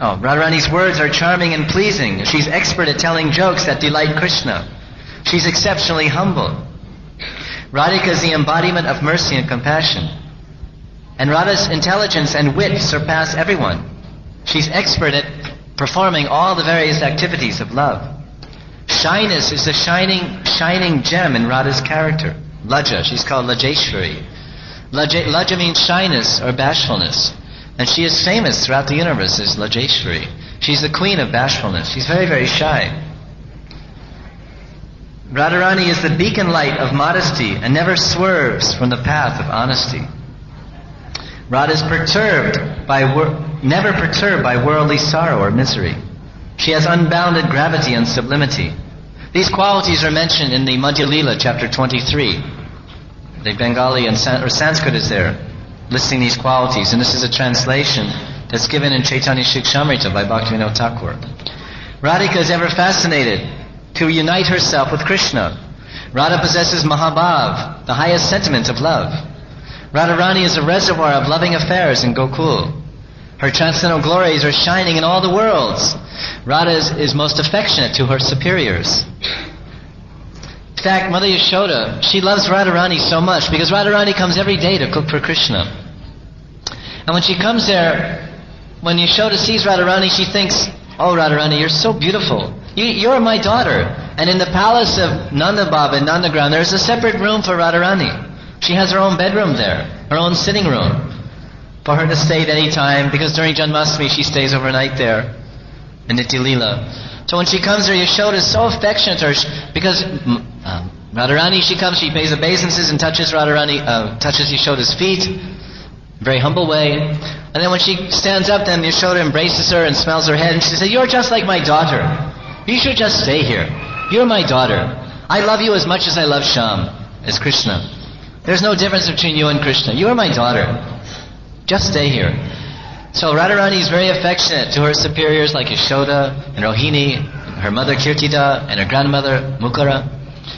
Oh, Radharani's words are charming and pleasing. She's expert at telling jokes that delight Krishna. She's exceptionally humble. Radhika is the embodiment of mercy and compassion. And Radha's intelligence and wit surpass everyone. She's expert at performing all the various activities of love. Shyness is the shining gem in Radha's character. Laja, she's called Lajeshwari. Laja means shyness or bashfulness. And she is famous throughout the universe as Lajeshwari. She's the queen of bashfulness. She's very, very shy. Radharani is the beacon light of modesty and never swerves from the path of honesty. Radha is never perturbed by worldly sorrow or misery. She has unbounded gravity and sublimity. These qualities are mentioned in the Madhya Lila, chapter 23. The Bengali and Sanskrit is there, listing these qualities, and this is a translation that's given in Chaitanya Shikshamrita by Bhaktivinoda Thakur. Radhika is ever fascinated to unite herself with Krishna. Radha possesses Mahabhav, the highest sentiment of love. Radharani is a reservoir of loving affairs in Gokul. Her transcendental glories are shining in all the worlds. Radha is most affectionate to her superiors. In fact, Mother Yashoda, she loves Radharani so much because Radharani comes every day to cook for Krishna. And when she comes there, when Yashoda sees Radharani, she thinks, "Oh, Radharani, you're so beautiful. You're my daughter." And in the palace of Nanda Baba in Nandagram, there's a separate room for Radharani. She has her own bedroom there, her own sitting room, for her to stay at any time, because during Janmashtami she stays overnight there in Nitya Leela. So when she comes there, Yashoda is so affectionate to her, because Radharani, she comes, she pays obeisances and touches Yashoda's feet, very humble way. And then when she stands up, then Yashoda embraces her and smells her head, and she says, "You're just like my daughter. You should just stay here. You're my daughter. I love you as much as I love Shyam, as Krishna. There's no difference between you and Krishna. You are my daughter. Just stay here." So Radharani is very affectionate to her superiors like Yashoda and Rohini, her mother Kirtida, and her grandmother Mukara.